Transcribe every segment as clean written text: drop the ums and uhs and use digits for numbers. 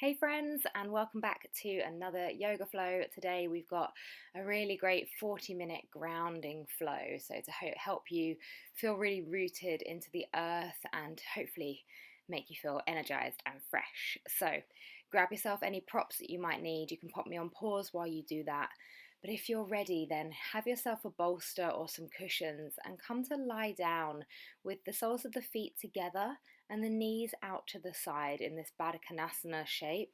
Hey friends, and welcome back to another yoga flow. Today we've got a really great 40-minute grounding flow, so to help you feel really rooted into the earth and hopefully make you feel energized and fresh. So grab yourself any props that you might need. You can pop me on pause while you do that. But if you're ready, then have yourself a bolster or some cushions and come to lie down with the soles of the feet together and the knees out to the side in this Baddha Konasana shape.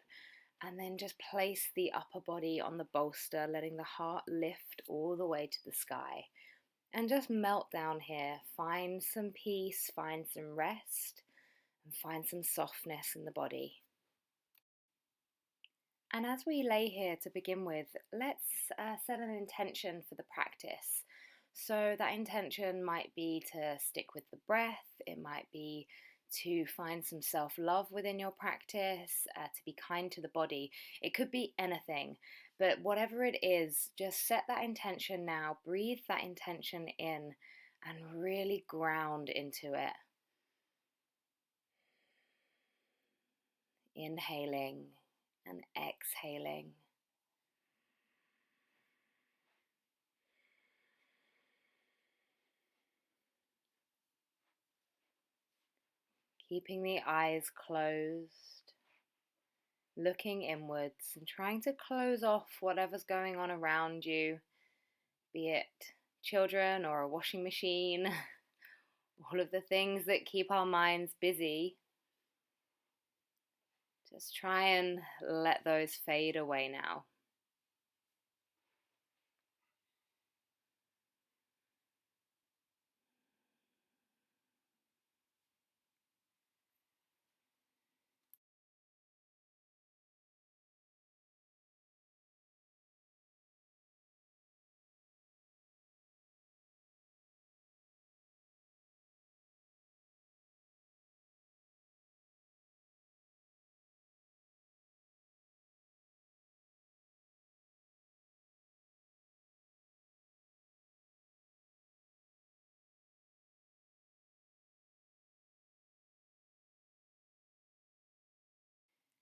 And then just place the upper body on the bolster, letting the heart lift all the way to the sky. And just melt down here. Find some peace, find some rest, and find some softness in the body. And as we lay here to begin with, let's set an intention for the practice. So that intention might be to stick with the breath, it might be to find some self-love within your practice, to be kind to the body. It could be anything, but whatever it is, just set that intention now, breathe that intention in, and really ground into it. Inhaling and exhaling. Keeping the eyes closed, looking inwards and trying to close off whatever's going on around you, be it children or a washing machine, all of the things that keep our minds busy. Just try and let those fade away now.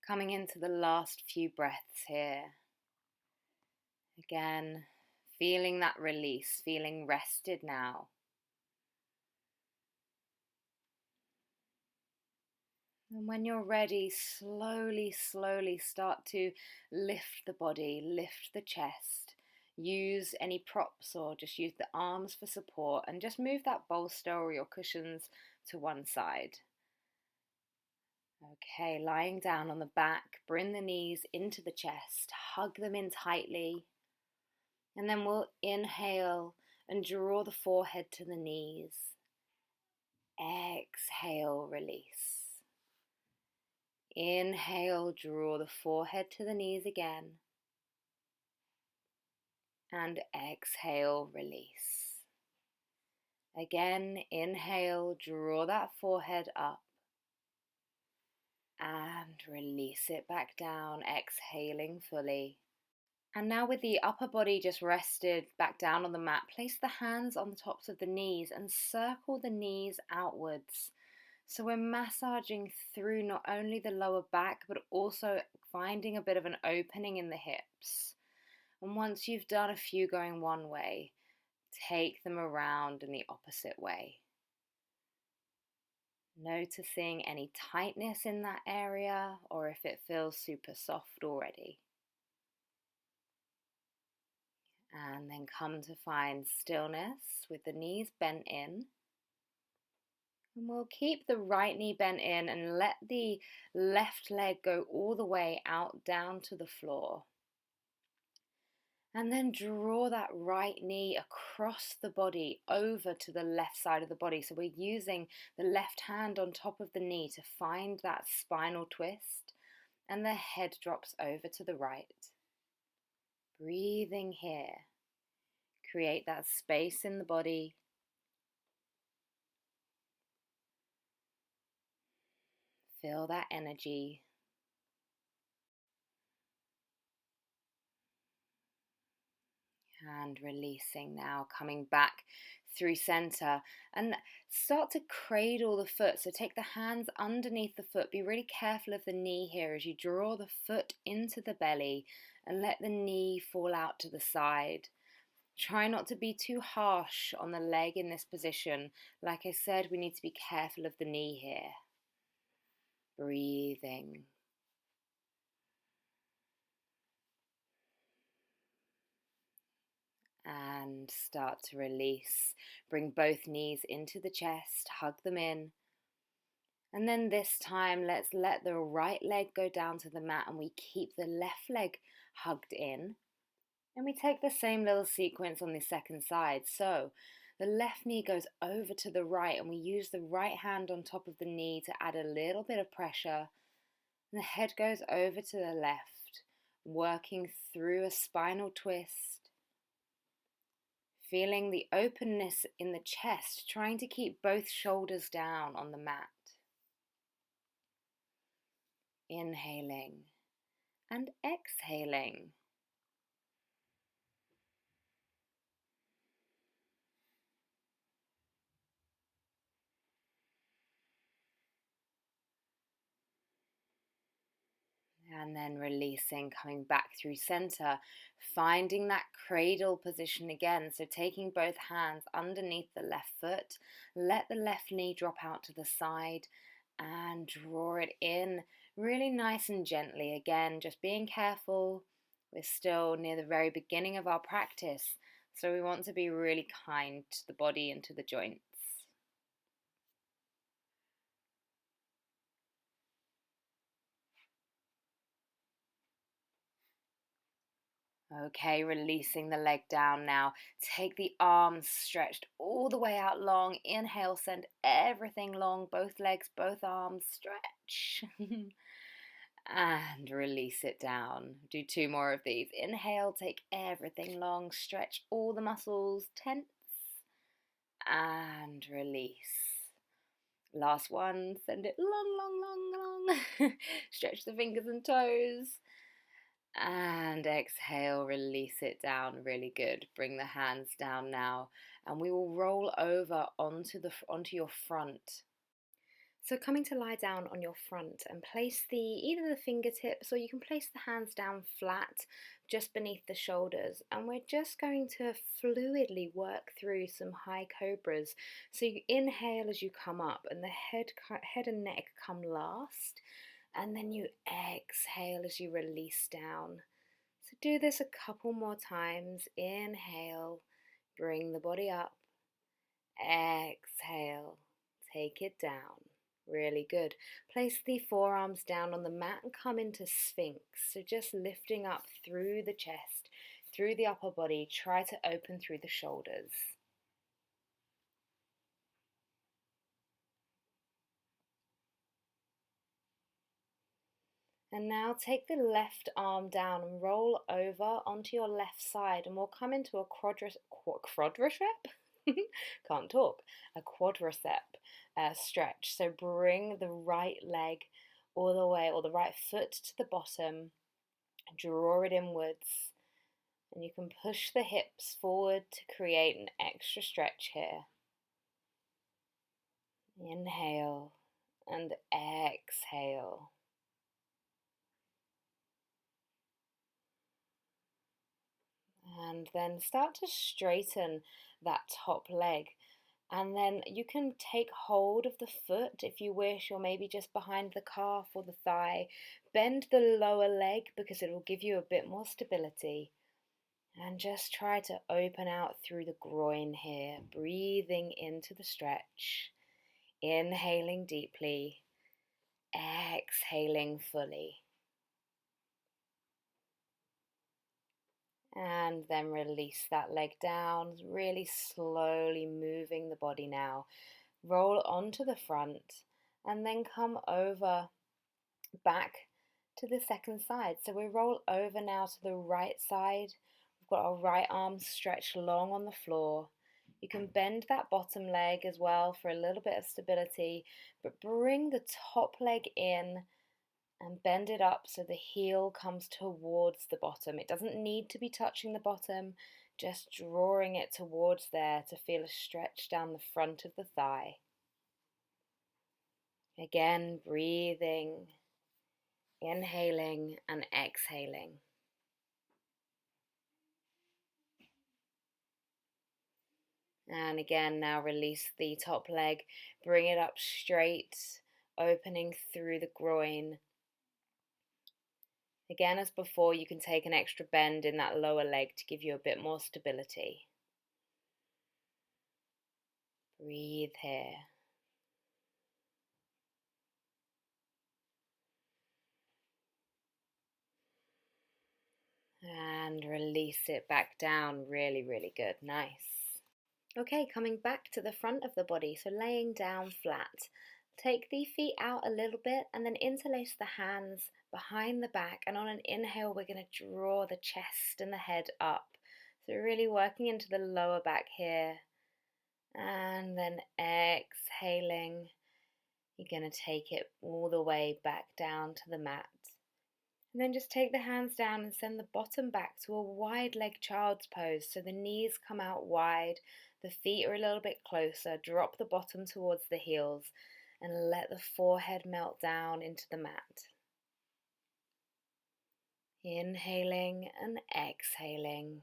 Coming into the last few breaths here. Again, feeling that release, feeling rested now. And when you're ready, slowly start to lift the body, lift the chest. Use any props or just use the arms for support and just move that bolster or your cushions to one side. Okay, lying down on the back, bring the knees into the chest, hug them in tightly. And then we'll inhale and draw the forehead to the knees. Exhale, release. Inhale, draw the forehead to the knees again. And exhale, release. Again, inhale, draw that forehead up. And release it back down, exhaling fully. And now with the upper body just rested back down on the mat, place the hands on the tops of the knees and circle the knees outwards. So we're massaging through not only the lower back, but also finding a bit of an opening in the hips. And once you've done a few going one way, take them around in the opposite way. Noticing any tightness in that area or if it feels super soft already. And then come to find stillness with the knees bent in. And we'll keep the right knee bent in and let the left leg go all the way out down to the floor. And then draw that right knee across the body over to the left side of the body. So we're using the left hand on top of the knee to find that spinal twist. And the head drops over to the right. Breathing here. Create that space in the body. Feel that energy. And releasing now, coming back through center, and start to cradle the foot. So take the hands underneath the foot. Be really careful of the knee here as you draw the foot into the belly and let the knee fall out to the side. Try not to be too harsh on the leg in this position. Like I said, we need to be careful of the knee here. Breathing. And start to release. Bring both knees into the chest, hug them in. And then this time, let's let the right leg go down to the mat and we keep the left leg hugged in. And we take the same little sequence on the second side. So the left knee goes over to the right and we use the right hand on top of the knee to add a little bit of pressure. And the head goes over to the left, working through a spinal twist. Feeling the openness in the chest, trying to keep both shoulders down on the mat. Inhaling and exhaling. And then releasing, coming back through center, finding that cradle position again. So taking both hands underneath the left foot, let the left knee drop out to the side and draw it in really nice and gently. Again, just being careful. We're still near the very beginning of our practice, so we want to be really kind to the body and to the joints. Okay, releasing the leg down now. Take the arms stretched all the way out long. Inhale, send everything long. Both legs, both arms, stretch. And release it down. Do 2 more of these. Inhale, take everything long. Stretch all the muscles, tense. And release. Last one, send it long, long, long, long. Stretch the fingers and toes. And exhale, release it down. Really good. Bring the hands down now, and we will roll over onto your front. So coming to lie down on your front and place either the fingertips, or you can place the hands down flat just beneath the shoulders, and we're just going to fluidly work through some high cobras. So you inhale as you come up, and the head and neck come last. And then you exhale as you release down. So do this a couple more times. Inhale, bring the body up. Exhale, take it down. Really good. Place the forearms down on the mat and come into Sphinx. So just lifting up through the chest, through the upper body. Try to open through the shoulders. And now take the left arm down and roll over onto your left side, and we'll come into a quadricep? Can't talk. A quadricep stretch. So bring the right leg all the way, or the right foot to the bottom, draw it inwards, and you can push the hips forward to create an extra stretch here. Inhale and exhale. And then start to straighten that top leg. And then you can take hold of the foot if you wish, or maybe just behind the calf or the thigh. Bend the lower leg because it will give you a bit more stability. And just try to open out through the groin here, breathing into the stretch. Inhaling deeply, exhaling fully. And then release that leg down, really slowly moving the body now. Roll onto the front and then come over back to the second side. So we roll over now to the right side. We've got our right arm stretched long on the floor. You can bend that bottom leg as well for a little bit of stability, but bring the top leg in and bend it up so the heel comes towards the bottom. It doesn't need to be touching the bottom, just drawing it towards there to feel a stretch down the front of the thigh. Again, breathing, inhaling and exhaling. And again, now release the top leg, bring it up straight, opening through the groin. Again, as before, you can take an extra bend in that lower leg to give you a bit more stability. Breathe here. And release it back down. Really, really good. Nice. Okay, coming back to the front of the body, so laying down flat. Take the feet out a little bit and then interlace the hands behind the back, and on an inhale we're going to draw the chest and the head up. So really working into the lower back here, and then exhaling, you're going to take it all the way back down to the mat. And then just take the hands down and send the bottom back to a wide leg child's pose. So the knees come out wide, the feet are a little bit closer. Drop the bottom towards the heels and let the forehead melt down into the mat. Inhaling and exhaling.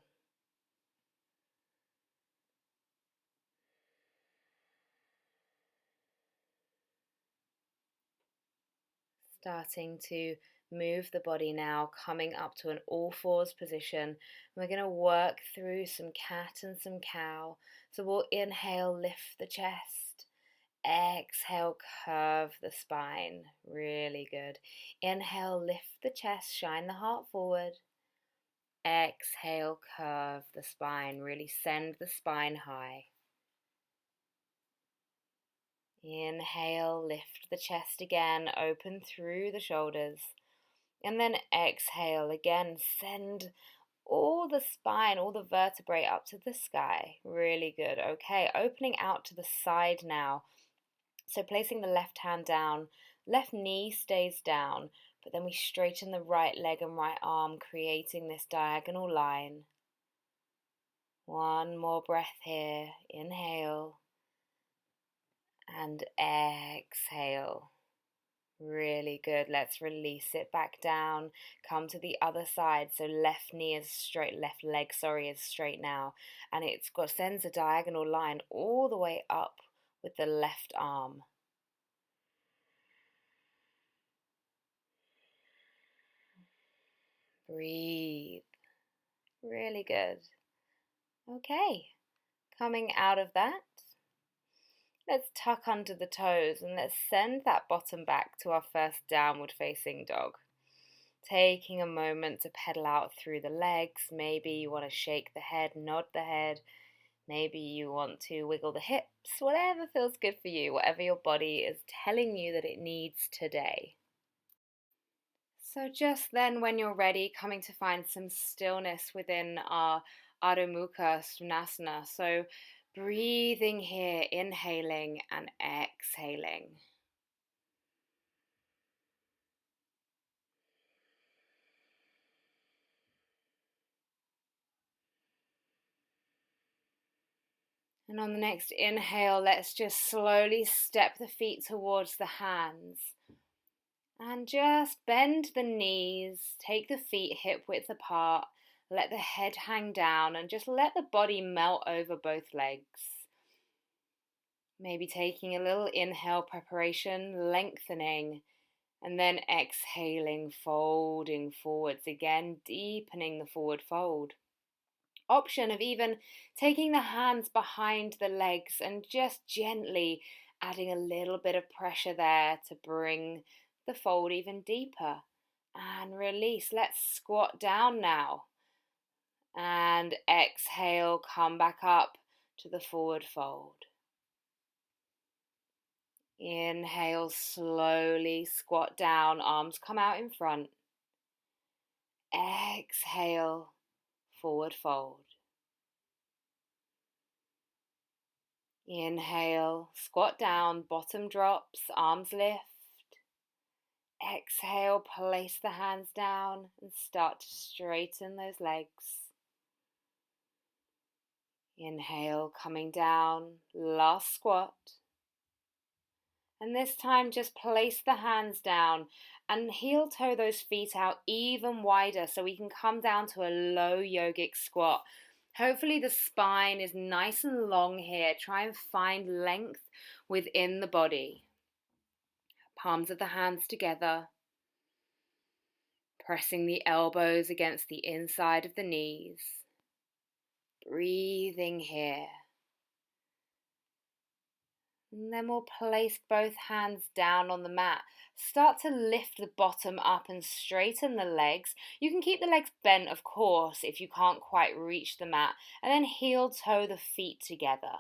Starting to move the body now, coming up to an all fours position. We're going to work through some cat and some cow. So we'll inhale, lift the chest. Exhale, curve the spine. Really good. Inhale, lift the chest, shine the heart forward. Exhale, curve the spine. Really send the spine high. Inhale, lift the chest again, open through the shoulders. And then exhale again, send all the spine, all the vertebrae up to the sky. Really good. Okay, opening out to the side now. So placing the left hand down, left knee stays down, but then we straighten the right leg and right arm, creating this diagonal line. One more breath here. Inhale and exhale. Really good. Let's release it back down. Come to the other side. So left knee is straight, left leg, is straight now. And sends a diagonal line all the way up with the left arm. Breathe. Really good. Okay. Coming out of that, let's tuck under the toes and let's send that bottom back to our first downward facing dog. Taking a moment to pedal out through the legs. Maybe you want to shake the head, nod the head. Maybe you want to wiggle the hips. Whatever feels good for you, whatever your body is telling you that it needs today. So just then, when you're ready, coming to find some stillness within our Adho Mukha Svanasana. So breathing here, inhaling and exhaling. And on the next inhale, let's just slowly step the feet towards the hands. And just bend the knees, take the feet hip width apart, let the head hang down and just let the body melt over both legs. Maybe taking a little inhale preparation, lengthening, and then exhaling, folding forwards again, deepening the forward fold. Option of even taking the hands behind the legs and just gently adding a little bit of pressure there to bring the fold even deeper. And release. Let's squat down now. And exhale, come back up to the forward fold. Inhale, slowly squat down, arms come out in front. Exhale, forward fold. Inhale, squat down, bottom drops, arms lift. Exhale, place the hands down and start to straighten those legs. Inhale, coming down, last squat. And this time just place the hands down and heel toe those feet out even wider so we can come down to a low yogic squat. Hopefully the spine is nice and long here. Try and find length within the body. Palms of the hands together. Pressing the elbows against the inside of the knees. Breathing here. And then we'll place both hands down on the mat. Start to lift the bottom up and straighten the legs. You can keep the legs bent, of course, if you can't quite reach the mat. And then heel toe the feet together.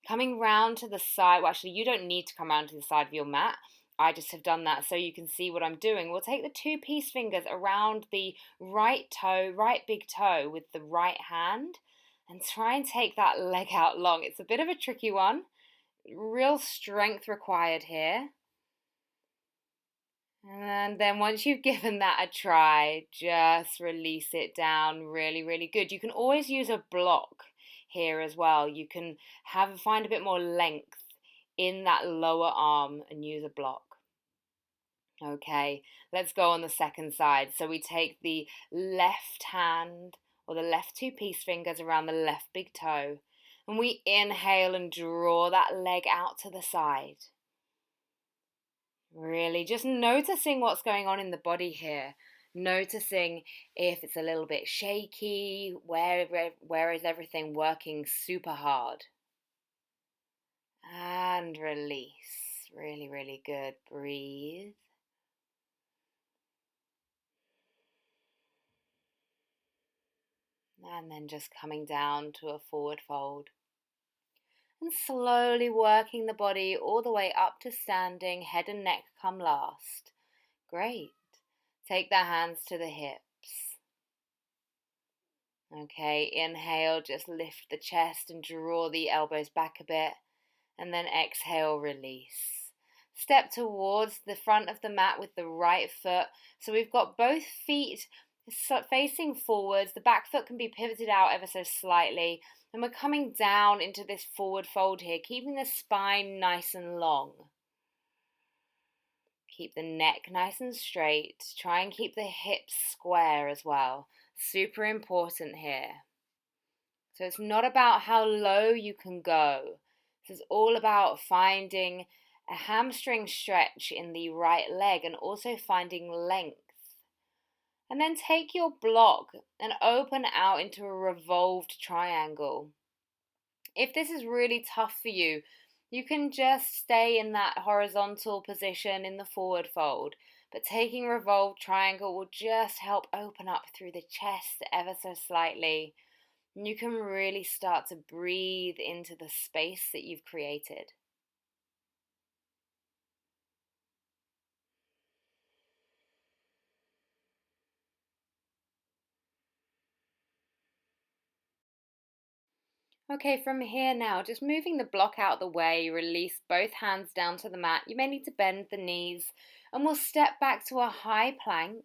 Coming round to the side. Well, actually, you don't need to come round to the side of your mat. I just have done that so you can see what I'm doing. We'll take the two peace fingers around the right toe, right big toe with the right hand. And try and take that leg out long. It's a bit of a tricky one. Real strength required here. And then once you've given that a try, just release it down. Really, really good. You can always use a block here as well. You can find a bit more length in that lower arm and use a block. Okay, let's go on the second side. So we take the left hand or the left two peace fingers around the left big toe. And we inhale and draw that leg out to the side. Really just noticing what's going on in the body here. Noticing if it's a little bit shaky, where is everything working super hard. And release. Really, really good. Breathe. And then just coming down to a forward fold. And slowly working the body all the way up to standing, head and neck come last. Great. Take the hands to the hips. Okay, inhale, just lift the chest and draw the elbows back a bit. And then exhale, release. Step towards the front of the mat with the right foot. So we've got both feet facing forwards. The back foot can be pivoted out ever so slightly. And we're coming down into this forward fold here, keeping the spine nice and long. Keep the neck nice and straight. Try and keep the hips square as well. Super important here. So it's not about how low you can go. This is all about finding a hamstring stretch in the right leg and also finding length. And then take your block and open out into a revolved triangle. If this is really tough for you, you can just stay in that horizontal position in the forward fold. But taking revolved triangle will just help open up through the chest ever so slightly. And you can really start to breathe into the space that you've created. Okay, from here now, just moving the block out of the way, release both hands down to the mat. You may need to bend the knees and we'll step back to a high plank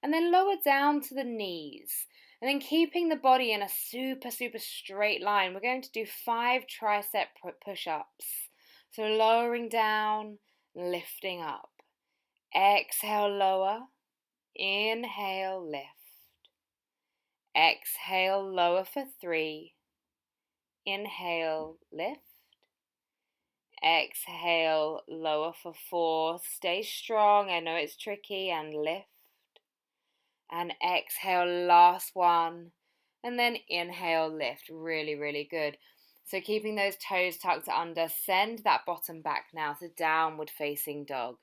and then lower down to the knees. And then keeping the body in a super straight line, we're going to do 5 tricep push-ups. So lowering down, lifting up. Exhale, lower. Inhale, lift. Exhale, lower for 3. Inhale, lift. Exhale, lower for 4. Stay strong. I know it's tricky. And lift. And exhale, last one. And then inhale, lift. Really, really good. So keeping those toes tucked under, send that bottom back now to downward facing dog.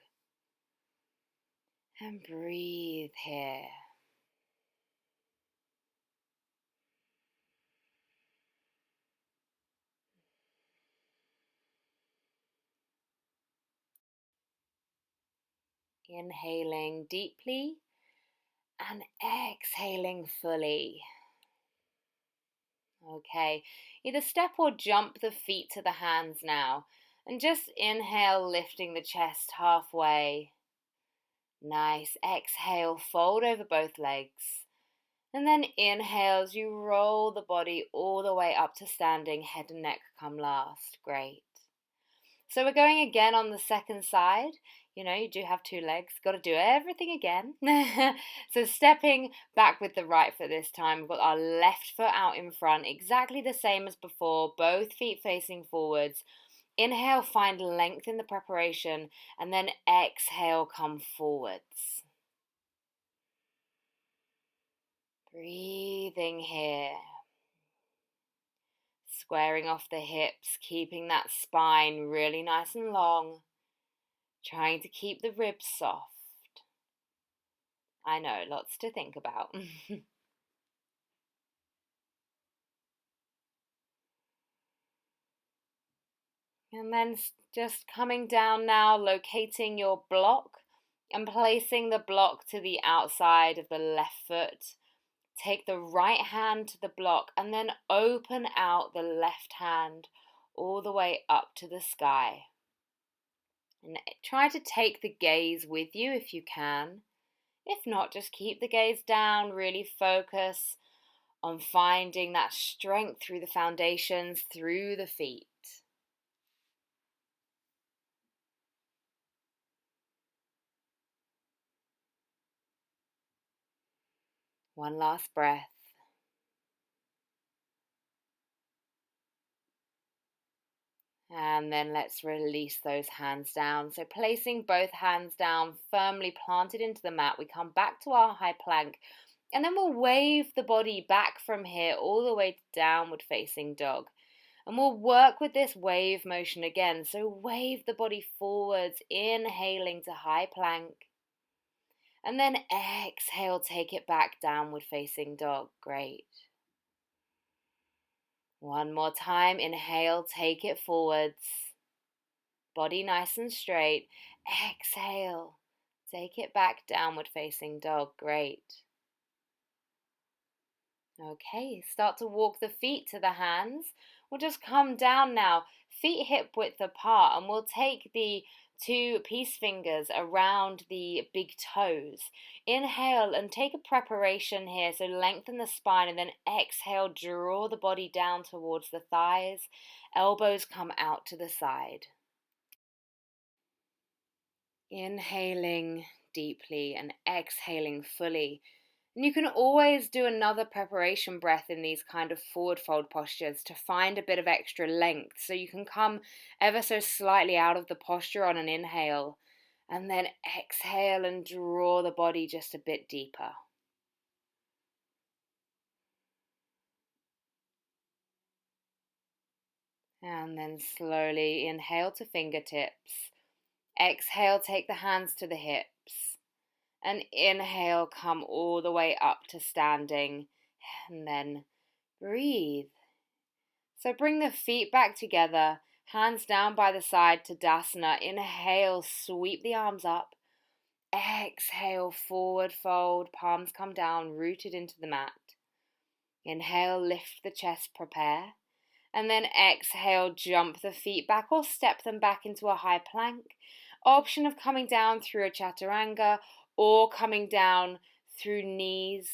And breathe here. Inhaling deeply and exhaling fully. Okay, either step or jump the feet to the hands now. And just inhale, lifting the chest halfway. Nice. Exhale, fold over both legs. And then inhale as you roll the body all the way up to standing, head and neck come last. Great. So we're going again on the second side. You know, you do have two legs, got to do everything again. So stepping back with the right foot this time, we've got our left foot out in front, exactly the same as before, both feet facing forwards. Inhale, find length in the preparation, and then exhale, come forwards. Breathing here. Squaring off the hips, keeping that spine really nice and long. Trying to keep the ribs soft. I know, lots to think about. And then just coming down now, locating your block and placing the block to the outside of the left foot. Take the right hand to the block and then open out the left hand all the way up to the sky. And try to take the gaze with you if you can. If not, just keep the gaze down, really focus on finding that strength through the foundations, through the feet. One last breath. And then let's release those hands down. So placing both hands down, firmly planted into the mat, we come back to our high plank. And then we'll wave the body back from here all the way to downward facing dog. And we'll work with this wave motion again. So wave the body forwards, inhaling to high plank. And then exhale, take it back, downward facing dog. Great. One more time, inhale, take it forwards. Body nice and straight. Exhale, take it back, downward facing dog. Great. Okay, start to walk the feet to the hands. We'll just come down now, feet hip width apart, and we'll take the two peace fingers around the big toes. Inhale and take a preparation here, so lengthen the spine, and then exhale, draw the body down towards the thighs. Elbows come out to the side. Inhaling deeply and exhaling fully. And you can always do another preparation breath in these kind of forward fold postures to find a bit of extra length. So you can come ever so slightly out of the posture on an inhale and then exhale and draw the body just a bit deeper. And then slowly inhale to fingertips. Exhale, take the hands to the hips. And inhale, come all the way up to standing. And then breathe. So bring the feet back together, hands down by the side to Tadasana. Inhale, sweep the arms up. Exhale, forward fold, palms come down, rooted into the mat. Inhale, lift the chest, prepare. And then exhale, jump the feet back or step them back into a high plank. Option of coming down through a chaturanga or coming down through knees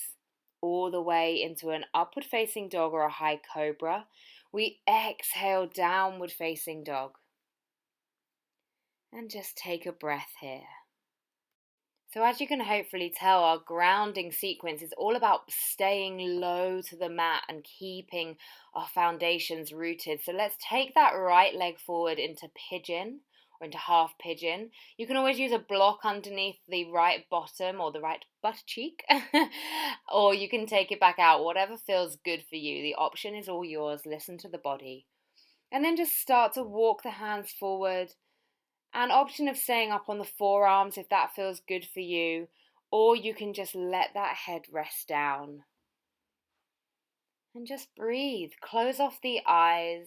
all the way into an upward facing dog or a high cobra. We exhale, downward facing dog. And just take a breath here. So as you can hopefully tell, our grounding sequence is all about staying low to the mat and keeping our foundations rooted. So let's take that right leg forward into pigeon or into half pigeon. You can always use a block underneath the right bottom or the right butt cheek, or you can take it back out, whatever feels good for you. The option is all yours. Listen to the body. And then just start to walk the hands forward. An option of staying up on the forearms if that feels good for you, or you can just let that head rest down. And just breathe. Close off the eyes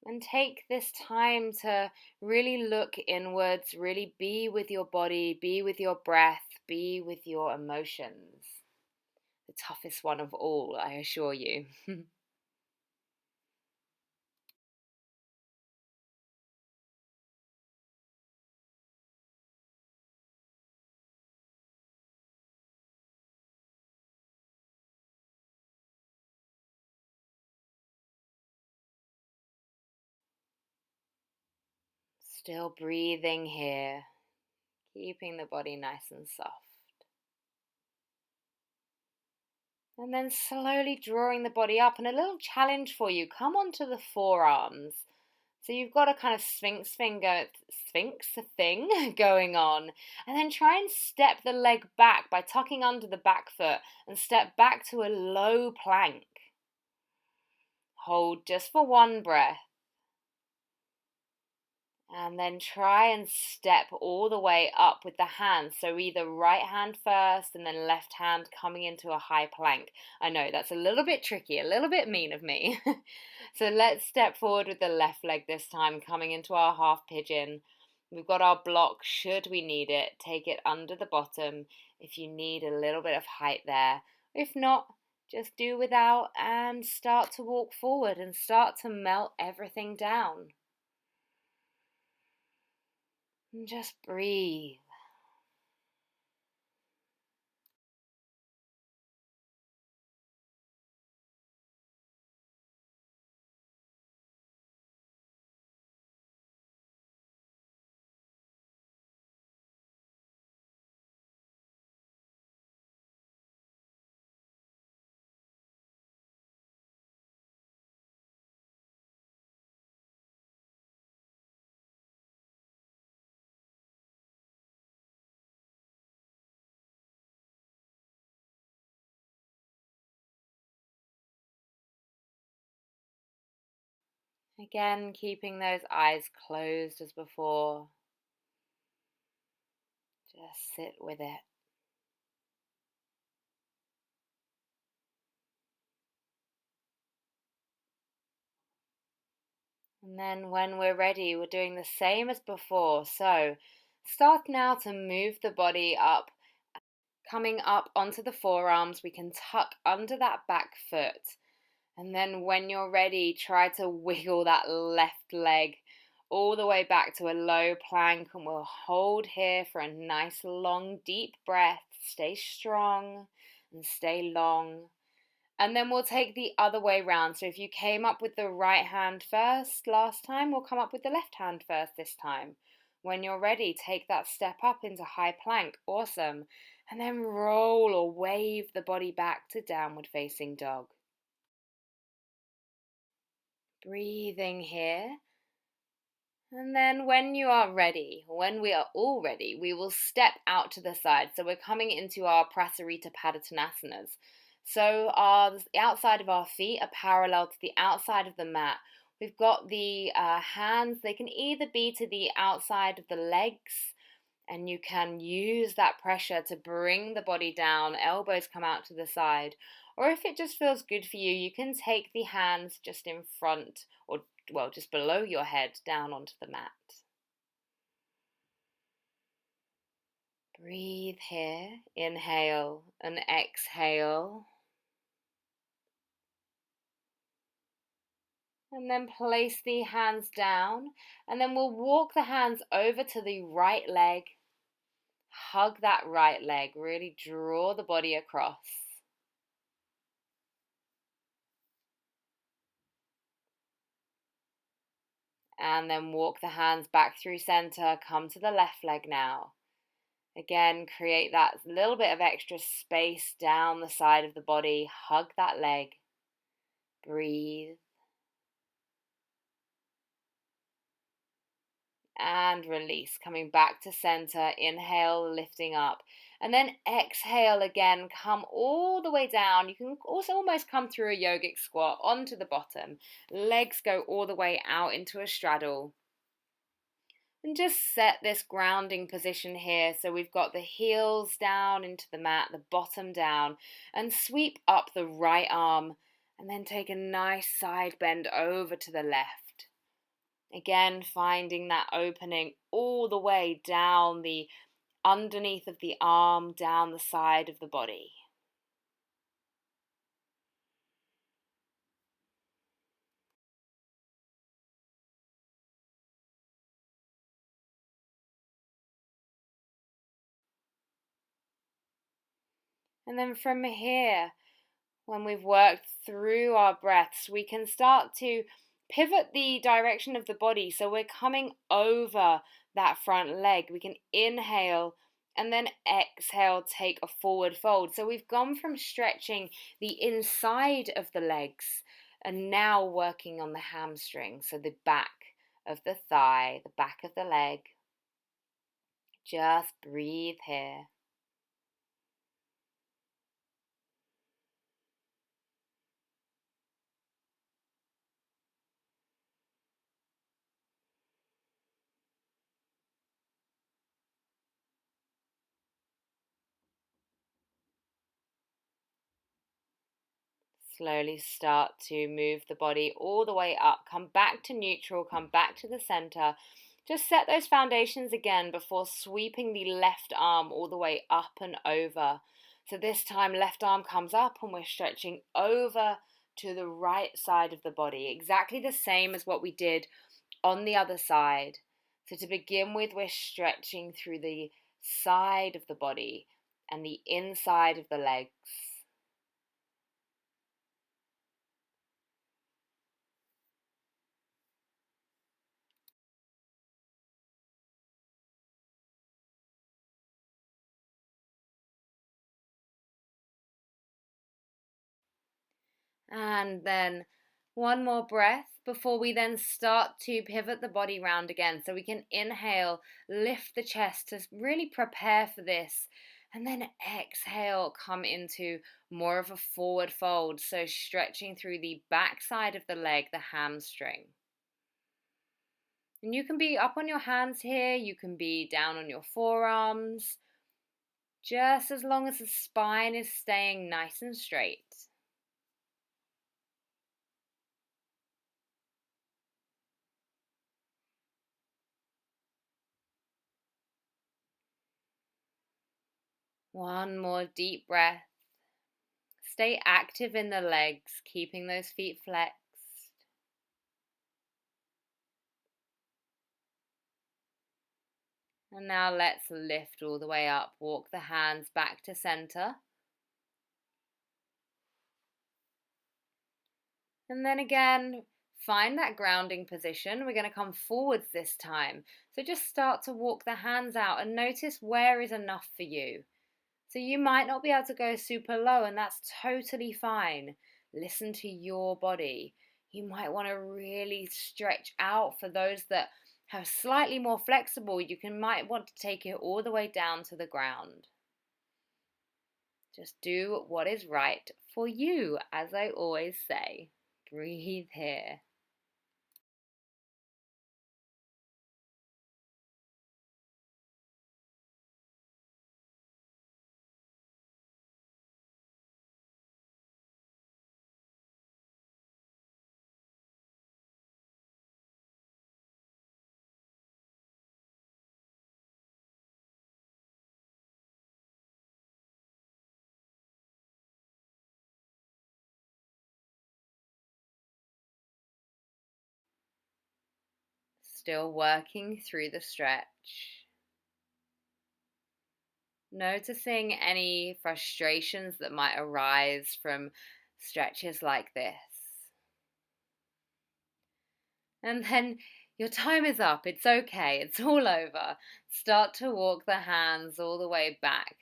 and take this time to really look inwards, really be with your body, be with your breath, be with your emotions. The toughest one of all, I assure you. Still breathing here, keeping the body nice and soft. And then slowly drawing the body up, and a little challenge for you, come onto the forearms. So you've got a kind of sphinx thing going on. And then try and step the leg back by tucking under the back foot and step back to a low plank. Hold just for one breath. And then try and step all the way up with the hands. So either right hand first and then left hand coming into a high plank. I know that's a little bit tricky, a little bit mean of me. So let's step forward with the left leg this time, coming into our half pigeon. We've got our block should we need it. Take it under the bottom if you need a little bit of height there. If not, just do without and start to walk forward and start to melt everything down. And just breathe. Again, keeping those eyes closed as before. Just sit with it. And then when we're ready, we're doing the same as before. So start now to move the body up. Coming up onto the forearms, we can tuck under that back foot. And then when you're ready, try to wiggle that left leg all the way back to a low plank, and we'll hold here for a nice long deep breath. Stay strong and stay long. And then we'll take the other way round. So if you came up with the right hand first last time, we'll come up with the left hand first this time. When you're ready, take that step up into high plank. Awesome. And then roll or wave the body back to downward facing dog. Breathing here. And then when you are ready, when we are all ready, we will step out to the side. So we're coming into our Prasarita Padotanasanas. So the outside of our feet are parallel to the outside of the mat. We've got the hands, they can either be to the outside of the legs, and you can use that pressure to bring the body down, elbows come out to the side. Or if it just feels good for you, you can take the hands just in front or just below your head down onto the mat. Breathe here, inhale and exhale. And then place the hands down, and then we'll walk the hands over to the right leg. Hug that right leg, really draw the body across. And then walk the hands back through center, come to the left leg now. Again, create that little bit of extra space down the side of the body. Hug that leg. Breathe. And release, coming back to center. Inhale, lifting up. And then exhale again, come all the way down. You can also almost come through a yogic squat onto the bottom. Legs go all the way out into a straddle. And just set this grounding position here. So we've got the heels down into the mat, the bottom down, and sweep up the right arm. And then take a nice side bend over to the left. Again, finding that opening all the way down the underneath of the arm, down the side of the body. And then from here, when we've worked through our breaths, we can start to pivot the direction of the body so we're coming over that front leg. We can inhale and then exhale, take a forward fold. So we've gone from stretching the inside of the legs and now working on the hamstring, so the back of the thigh, the back of the leg. Just breathe here. Slowly start to move the body all the way up. Come back to neutral, come back to the center. Just set those foundations again before sweeping the left arm all the way up and over. So this time, left arm comes up and we're stretching over to the right side of the body. Exactly the same as what we did on the other side. So to begin with, we're stretching through the side of the body and the inside of the legs. And then one more breath before we then start to pivot the body round again. So we can inhale, lift the chest to really prepare for this. And then exhale, come into more of a forward fold. So stretching through the back side of the leg, the hamstring. And you can be up on your hands here. You can be down on your forearms. Just as long as the spine is staying nice and straight. One more deep breath. Stay active in the legs, keeping those feet flexed. And now let's lift all the way up. Walk the hands back to center. And then again, find that grounding position. We're going to come forwards this time. So just start to walk the hands out and notice where is enough for you. So you might not be able to go super low, and that's totally fine. Listen to your body. You might want to really stretch out. For those that have slightly more flexible, might want to take it all the way down to the ground. Just do what is right for you, as I always say. Breathe here. Still working through the stretch. Noticing any frustrations that might arise from stretches like this. And then your time is up. It's okay. It's all over. Start to walk the hands all the way back.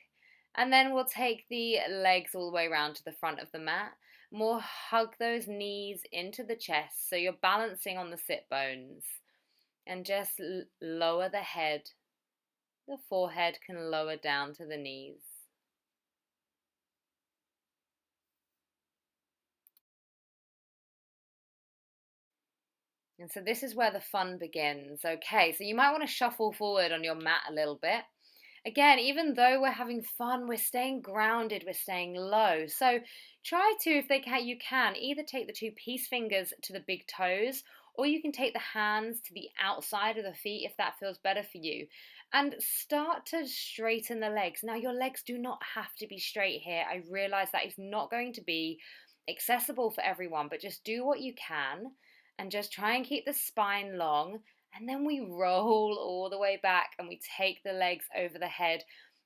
And then we'll take the legs all the way around to the front of the mat. More hug those knees into the chest so you're balancing on the sit bones. And just lower the head. The forehead can lower down to the knees. And so this is where the fun begins. Okay, so you might want to shuffle forward on your mat a little bit. Again, even though we're having fun, we're staying grounded, we're staying low. So try to, if you can, either take the two peace fingers to the big toes, or you can take the hands to the outside of the feet if that feels better for you. And start to straighten the legs. Now, your legs do not have to be straight here. I realize that is not going to be accessible for everyone, but just do what you can and just try and keep the spine long. And then we roll all the way back and we take the legs over the head.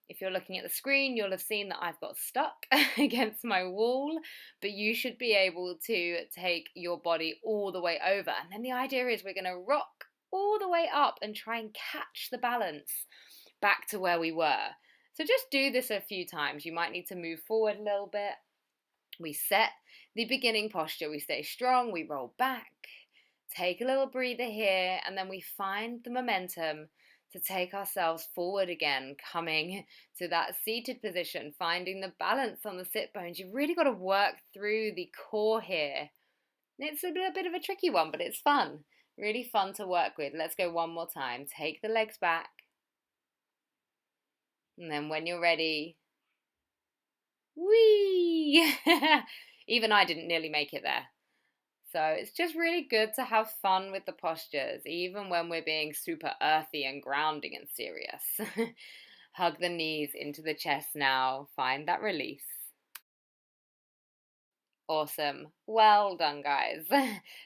If you're looking at the screen, you'll have seen that I've got stuck against my wall, but you should be able to take your body all the way over. And then the idea is we're going to rock all the way up and try and catch the balance back to where we were. So just do this a few times. You might need to move forward a little bit. We set the beginning posture. We stay strong. We roll back. Take a little breather here, and then we find the momentum to take ourselves forward again, coming to that seated position, finding the balance on the sit bones. You've really got to work through the core here. It's a bit of a tricky one, but it's fun. Really fun to work with. Let's go one more time. Take the legs back. And then when you're ready, whee! Even I didn't nearly make it there. So it's just really good to have fun with the postures, even when we're being super earthy and grounding and serious. Hug the knees into the chest now. Find that release. Awesome. Well done, guys.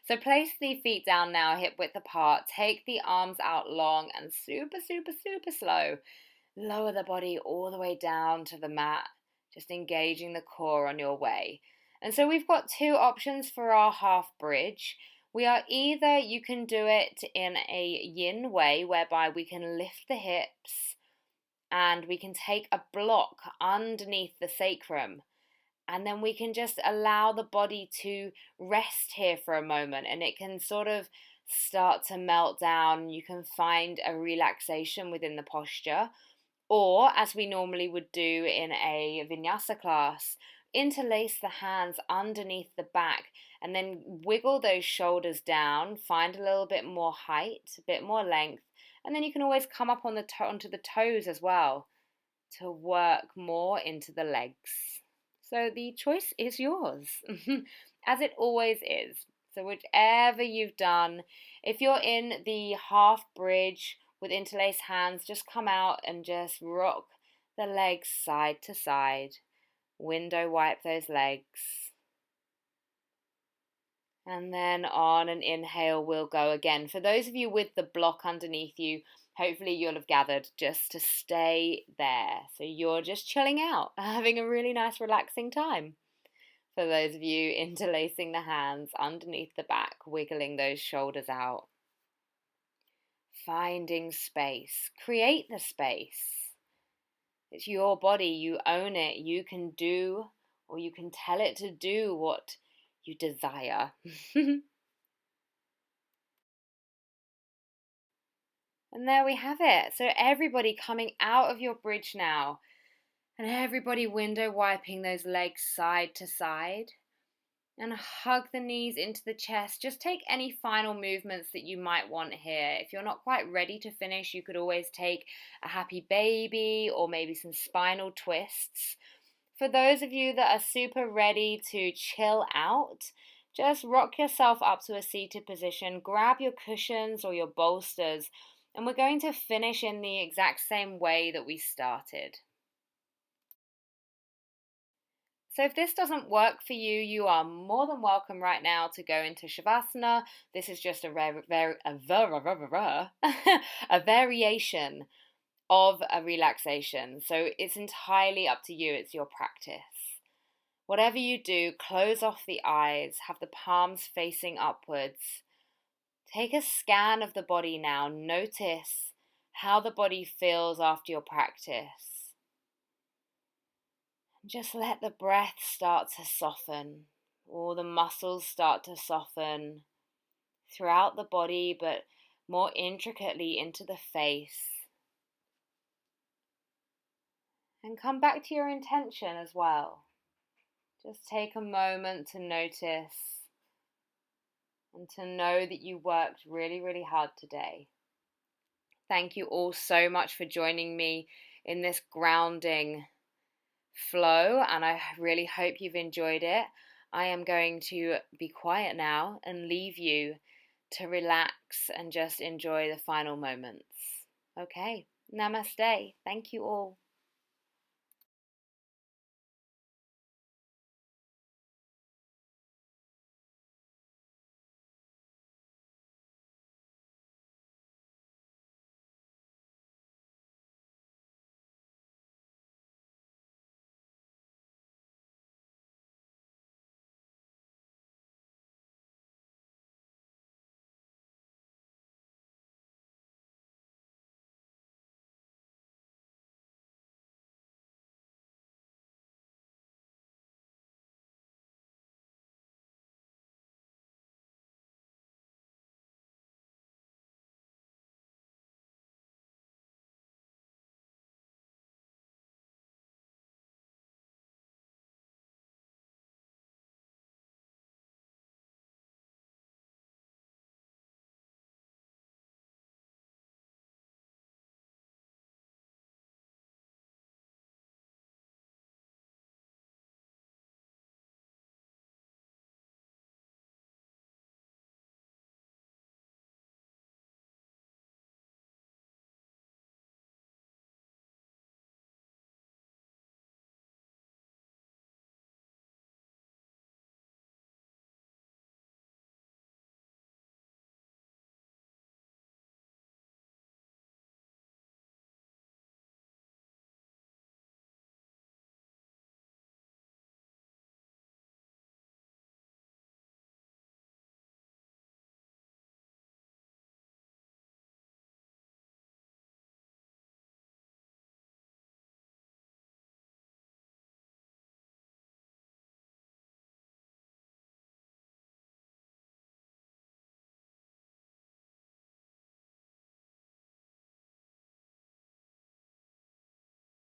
So place the feet down now, hip width apart. Take the arms out long and super, super, super slow. Lower the body all the way down to the mat, just engaging the core on your way. And so we've got two options for our half bridge. You can do it in a yin way, whereby we can lift the hips and we can take a block underneath the sacrum. And then we can just allow the body to rest here for a moment, and it can sort of start to melt down. You can find a relaxation within the posture. Or, as we normally would do in a vinyasa class, interlace the hands underneath the back and then wiggle those shoulders down, find a little bit more height, a bit more length, and then you can always come up onto the toes as well to work more into the legs. So the choice is yours, as it always is. So whichever you've done, if you're in the half bridge with interlaced hands, just come out and just rock the legs side to side. Window wipe those legs. And then on an inhale, we'll go again. For those of you with the block underneath you, hopefully you'll have gathered just to stay there. So you're just chilling out, having a really nice relaxing time. For those of you interlacing the hands underneath the back, wiggling those shoulders out. Finding space. Create the space. It's your body, you own it. You can do, or you can tell it to do what you desire. And there we have it. So everybody coming out of your bridge now, and everybody window wiping those legs side to side. And hug the knees into the chest. Just take any final movements that you might want here. If you're not quite ready to finish, you could always take a happy baby or maybe some spinal twists. For those of you that are super ready to chill out, just rock yourself up to a seated position, grab your cushions or your bolsters, and we're going to finish in the exact same way that we started. So if this doesn't work for you, you are more than welcome right now to go into Shavasana. This is just a variation of a relaxation. So it's entirely up to you. It's your practice. Whatever you do, close off the eyes, have the palms facing upwards. Take a scan of the body now. Notice how the body feels after your practice. Just let the breath start to soften. All the muscles start to soften throughout the body, but more intricately into the face. And come back to your intention as well. Just take a moment to notice and to know that you worked really, really hard today. Thank you all so much for joining me in this grounding flow, and I really hope you've enjoyed it. I am going to be quiet now and leave you to relax and just enjoy the final moments. Okay, namaste. Thank you all.